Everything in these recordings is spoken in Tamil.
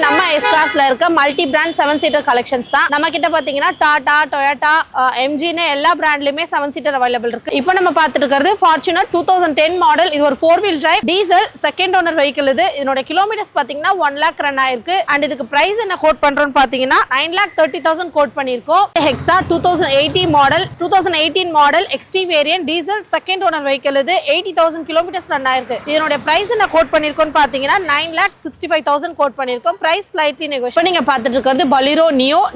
நம்ம எஸ்கார்ஸ்ல இருக்க மல்டி பிராண்ட் 7 சீட்டர் கலெக்ஷன்ஸ் தான். நம்ம கிட்ட பாத்தீங்கன்னா டாடா, டொயோட்டா, எம்ஜின்னு எல்லா பிராண்ட்லயுமே 7 சீட்டர் அவைலபிள் இருக்கு. இப்போ நம்ம பார்த்துட்டு இருக்கிறது ஃபார்ச்சுனர் 2010 மாடல். இது ஒரு 4 wheel drive diesel second owner vehicle. இதனோட கிலோமீட்டர்ஸ் பாத்தீங்கன்னா 1 லாக் ரன் ஆயிருக்கு. அண்ட் இதுக்கு பிரைஸ் என்ன கோட் பண்றோம்னு பாத்தீங்கன்னா 9,30,000 கோட் பண்ணிருக்கோம். Hexa 2018 model XT variant diesel second owner vehicle. இது 80,000 கிலோமீட்டர்ஸ் ரன் ஆயிருக்கு. இதனோட பிரைஸ் என்ன கோட் பண்ணிருக்கோம் பாத்தீங்கன்னா 9,65,000 கோட் பண்ணிருக்கோம். Price slightly negotiable. நீங்க பார்த்துட்டு இருக்கிறது பலிரோ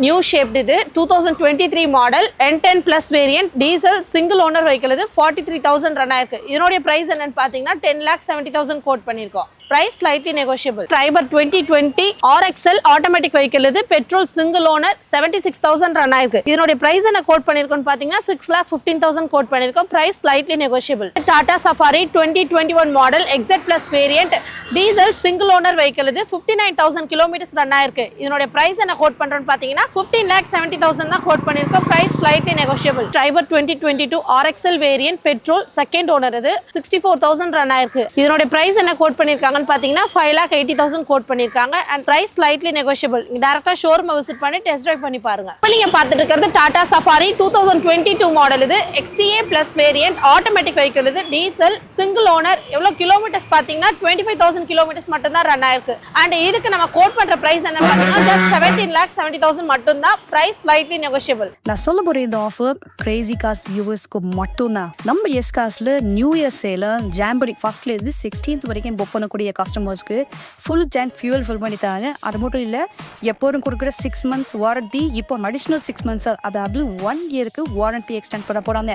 நியூ ஷேப்ட். இது 2023 model N10 plus variant diesel single owner vehicle. இது 43,000 ரன் ஆயிருக்கு. இதனுடைய பிரைஸ் என்னன்னு பாத்தீங்கன்னா 10,70,000 கோட் பண்ணிருக்கோம். Price slightly negotiable. Triber 2020 RXL automatic vehicle. இது பெட்ரோல் சிங்கிள் ஓனர் 76,000 ரன் ஆயிருக்கு. இதனுடைய பிரைஸ் என்ன கோட் பண்ணிருக்கோம் பாத்தீங்கன்னா 6,15,000 கோட் பண்ணிருக்கோம். Price slightly negotiable. Tata Safari 2021 model XZ Plus variant diesel single owner vehicle. இது 59,000 கிலோமீட்டர்ஸ் ரன் ஆயிருக்கு. இதனுடைய பிரைஸ் என்ன கோட் பண்றோம் பாத்தீங்கன்னா 15,70,000 தான் கோட் பண்ணிருக்கோம். Price slightly negotiable. Triber 2022 RXL variant petrol second owner. இது 64,000 ரன் ஆயிருக்கு. இதனுடைய பிரைஸ் என்ன கோட் பண்ணிருக்காங்க பாத்தீங்கன்னா 5,80,000 கோட் பண்ணிருக்காங்க. And price slightly negotiable. டைரக்டா ஷோரூம் விசிட் பண்ணி டெஸ்ட் டிரைவ் பண்ணி பாருங்க. இப்போ நீங்க பார்த்துட்டு இருக்கிறது டாடா சஃபாரி 2022 மாடல். இது XTA plus variant automatic vehicle. இது டீசல் சிங்கிள் ஓனர். எவ்வளவு கிலோமீட்டர்ஸ் பாத்தீங்கன்னா 25,000 கிலோமீட்டர்ஸ் மட்டும் தான் ரன் ஆயிருக்கு. அண்ட் இதுக்கு நம்ம கோட் பண்ற பிரைஸ் என்ன பாத்தீங்கன்னா just 17,70,000 மட்டும் தான். Price slightly negotiable. நான் சொல்ல போற இந்த ஆஃபர் கிரேசி கார்ஸ் வியூவர்ஸ்க்கு மட்டும் தான். நம்ம எஸ் கார்ஸ்ல நியூ இயர் சேல ஜான்வரி 1st இருந்து 16th வரைக்கும் புக் பண்ணக்கூடிய கஸ்டமர்ஸ்க்கு ஃபுல் டேங்க் ஃபியூல் ஃபில் பண்ணி தராங்க. அது மட்டும் இல்லை, எப்போதும் கொடுக்குற 6 months வாரண்டி இப்போ அடிஷ்னல் 6 months, அதாவது 1 இயருக்கு வாரண்டி எக்ஸ்டெண்ட் பண்ண போகிறாங்க.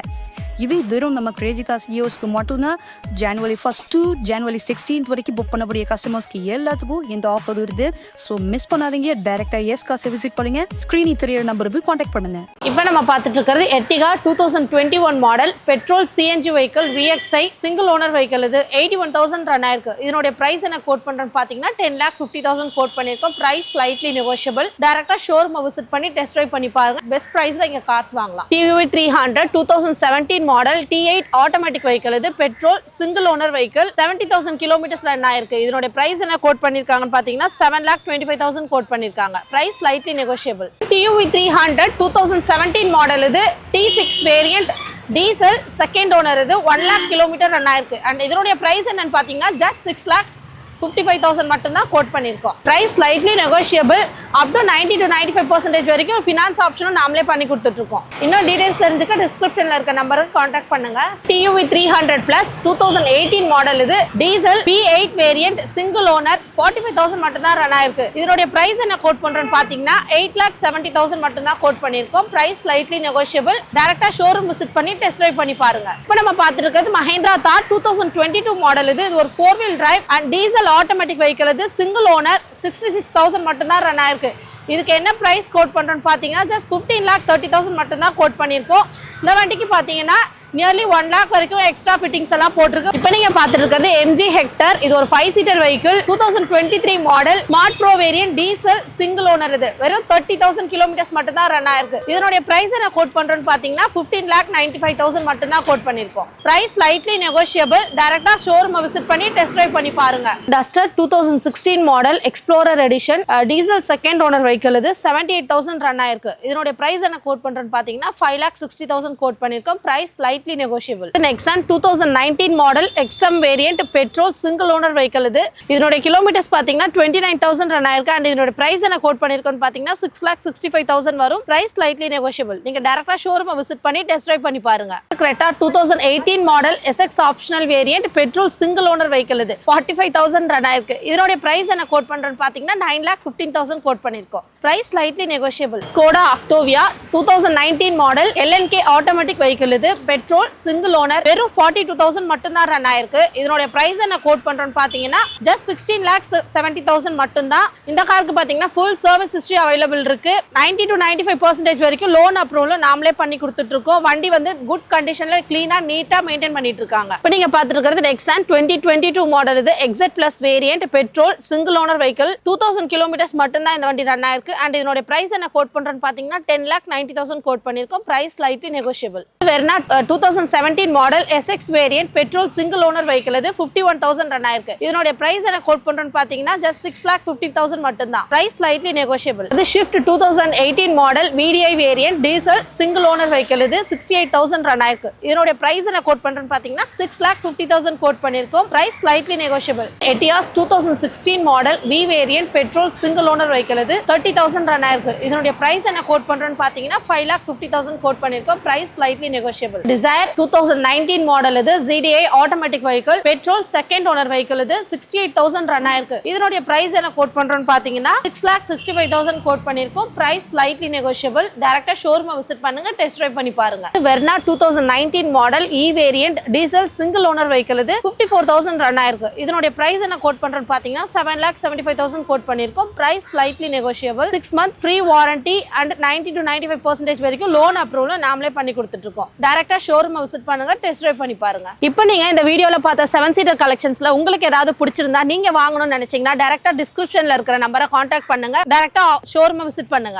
இது வெறும் நம்ம கிரேசி கார்ஸ் வியூவர்ஸ்க்கு மட்டும்தான். January 1st to January 16th வரைக்கும் புக் பண்ணக்கூடிய கஸ்டமர்ஸ்க்கு எல்லாத்துக்கும் இந்த ஆஃபர் இருக்குது. ஸோ மிஸ் பண்ணாதீங்க. டைரக்டா எஸ் கார்ஸை விசிட் பண்ணுங்க. ஸ்கிரீனில் தெரியுற நம்பருக்கு கான்டாக்ட் பண்ணுங்க. இப்போ நம்ம பார்த்துட்டு இருக்கிறது Ertiga 2021 model petrol CNG vehicle VXI single owner vehicle. இது 81,000 ரன் ஆயிருக்கு. இதனுடைய பிரைஸ் என்ன கோட் பண்றோம்னு பாத்தீங்கன்னா 10,50,000 கோட் பண்ணிருக்கோம். Price slightly negotiable. டைரக்டா ஷோரூம் விசிட் பண்ணி டெஸ்ட் டிரைவ் பண்ணி பாருங்க. பெஸ்ட் பிரைஸ்ல இங்க கார்ஸ் வாங்கலாம். TVV 300 2017 model T8 automatic vehicle. இது petrol single owner vehicle 70,000 kilometres run ஆயிருக்கு. இதனுடைய பிரைஸ் என்ன கோட் பண்ணிருக்காங்கன்னு பாத்தீங்கன்னா 7,25,000 கோட் பண்ணிருக்காங்க. Price slightly negotiable. TUV 300 2017 model. இது T6 variant diesel second owner. இது 1 லாக் கிலோமீட்டர் ரன் ஆயிருக்கு. அண்ட் இதனுடைய பிரைஸ் என்னன்னு பாத்தீங்கன்னா just 6,55,000 மட்டும் தான் கோட் பண்ணிருக்கோம். Price slightly negotiable. Up to 90 to 95% வரைக்கும் ஃபினான்ஸ் ஆப்ஷனும் நாமளே பண்ணி கொடுத்துட்டு இருக்கோம். இன்னும் டீடைல்ஸ் தெரிஞ்சுக்க டிஸ்கிரிப்ஷன்ல இருக்க நம்பருக்கு கான்டாக்ட் பண்ணுங்க. TUV 300 plus 2018 model. இது diesel V8 variant single owner 45,000 மட்டும் தான் ரன் ஆயிருக்கு. இதனுடைய பிரைஸ் என்ன கோட் பண்றோம்னு பாத்தீங்கன்னா 8,70,000 மட்டும் தான் கோட் பண்ணிருக்கோம். Price slightly negotiable. டைரக்டா ஷோரூம் விசிட் பண்ணி டெஸ்ட் டிரைவ் பண்ணி பாருங்க. இப்போ நம்ம பார்த்துட்டு இருக்கிறது மஹேந்திரா தார் 2022 மாடல். இது ஒரு 4 wheel drive and diesel automatic vehicle. இது சிங்கிள் ஓனர் 66,000 மட்டும் தான் ரன் ஆயிருக்கு. இதுக்கு என்ன பிரைஸ் கோட் பண்றோம்னு பாத்தீங்கன்னா just 15,30,000 மட்டும் தான் கோட் பண்ணிருக்கோம். இந்த வண்டிக்கு பாத்தீங்கன்னா நியர்லி 1 லாக் வரைக்கும் எக்ஸ்ட்ரா ஃபிட்டிங்ஸ் எல்லாம் போட்டிருக்கு. இப்போ நீங்க பார்த்துட்டு இருக்கிறது MG ஹெக்டர். இது ஒரு 5 seater vehicle 2023 model smart bro variant diesel single owner. இது வெறும் 30,000 கிலோமீட்டர்ஸ் மட்டும் தான் ரன் ஆயிருக்கு. இதனுடைய பிரைஸ் என்ன கோட் பண்றோம்னு பாத்தீங்கன்னா 15,95,000 மட்டும் தான் கோட் பண்ணிருக்கோம். Price slightly negotiable. டைரக்டா ஷோரூம் விசிட் பண்ணி டெஸ்ட் டிரைவ் பண்ணி பாருங்க. Duster 2016 model explorer edition diesel second owner vehicle. இது 78,000 ரன் ஆயிருக்கு. இதனுடைய பிரைஸ் என்ன கோட் பண்றோம்னு பாத்தீங்கன்னா 5,60,000 கோட் பண்ணிருக்கோம். Price slightly negotiable. Nexon 2019 model XM variant petrol single owner vehicle. இது இதனுடைய கிலோமீட்டர்ஸ் பாத்தீங்கன்னா 29,000 ரன் ஆயிருக்கு. அண்ட் இதனுடைய பிரைஸ் என்ன கோட் பண்ணிருக்கோம்னு பாத்தீங்கன்னா 6,65,000 வரும். Price slightly negotiable. நீங்க டைரக்டா ஷோரூம் விசிட் பண்ணி டெஸ்ட் டிரைவ் பண்ணி பாருங்க. Creta 2018 model SX optional variant petrol single owner vehicle. இது 45,000 ரன் ஆயிருக்கு. இதனுடைய பிரைஸ் என்ன கோட் பண்றோம்னு பாத்தீங்கன்னா 9,15,000 கோட் பண்ணிருக்கோம். Price slightly negotiable. Skoda Octavia 2019 model LNK automatic vehicle. இது பெட்ரோல் சிங்கிள் ஓனர் வெறும் 42,000 மட்டும் தான் ரன் ஆயிருக்கு. இதனுடைய பிரைஸ் என்ன கோட் பண்றோம்னு பாத்தீங்கன்னா just 16,70,000 மட்டும் தான். இந்த காருக்கு பாத்தீங்கன்னா ஃபுல் சர்வீஸ் ஹிஸ்டரி அவைலபிள் இருக்கு. 90 to 95% வரைக்கும் லோன் அப்ரூவல் நாமளே பண்ணி கொடுத்துட்டு இருக்கோம். வண்டி வந்து குட் கண்டிஷன்ல கிளீனா நீட்டா மெயின்டைன் பண்ணிட்டு இருக்காங்க. இப்போ நீங்க பார்த்துட்டு இருக்கிறது Nexon 2022 மாடல். இது XZ Plus variant petrol single owner vehicle 2000 kilometres மட்டும் தான் இந்த வண்டி ரன் ஆயிருக்கு. அண்ட் இதனுடைய பிரைஸ் என்ன கோட் பண்றோம்னு பாத்தீங்கன்னா 10,90,000 கோட் பண்ணிருக்கோம். Price slightly negotiable. Verna 2017 model SX variant petrol single owner vehicle இது 51,000 ரன் ஆயிருக்கு. இதனுடைய பிரைஸ் என்ன கோட் பண்றோம்னு பாத்தீங்கன்னா just 6,50,000 மட்டும் தான். Price slightly negotiable. இது Swift 2018 model VDI variant diesel single owner vehicle இது 68,000 ரன் ஆயிருக்கு. இதனுடைய பிரைஸ் என்ன கோட் பண்றோம்னு பாத்தீங்கன்னா 6,50,000 கோட் பண்ணிருக்கோம். Price slightly negotiable. Etios 2016 model V variant petrol single owner vehicle இது 30,000 ரன் ஆயிருக்கு. இதனுடைய பிரைஸ் என்ன கோட் பண்றோம்னு பாத்தீங்கன்னா 5,50,000 கோட் பண்ணிருக்கோம். Price slightly negotiable. Dzire 2019 model இது ZDI automatic vehicle petrol second owner vehicle இது 68,000 ரன் ஆயிருக்கு. இதனுடைய பிரைஸ் என்ன கோட் பண்றோம்னு பாத்தீங்கன்னா 6,65,000 கோட் பண்ணிருக்கோம். Price slightly negotiable. டைரக்டா ஷோரூம் விசிட் பண்ணுங்க, டெஸ்ட் டிரைவ் பண்ணி பாருங்க. Verna 2019 model E variant diesel single owner vehicle இது 54,000 ரன் ஆயிருக்கு. இதனுடைய பிரைஸ் என்ன கோட் பண்றோம்னு பாத்தீங்கன்னா 7,75,000 கோட் பண்ணிருக்கோம். Price slightly negotiable. 6 month free warranty and 90 to 95% வரைக்கும் லோன் அப்ரூவல் நாமளே பண்ணி கொடுத்துட்டு இருக்கோம். டைரக்டா ஷோரூம் விசிட் பண்ணுங்க, டெஸ்ட் டிரைவ் பண்ணி பாருங்க. இப்போ நீங்க இந்த வீடியோல பார்த்த 7-seater கலெக்ஷன்ஸ்ல உங்களுக்கு ஏதாவது பிடிச்சிருந்தா நீங்க வாங்கணும்னு நினைச்சீங்கன்னா டைரக்டா டிஸ்கிரிப்ஷன்ல இருக்கிற நம்பரை கான்டாக்ட் பண்ணுங்க. டைரக்டா ஷோரூம் விசிட் பண்ணுங்க.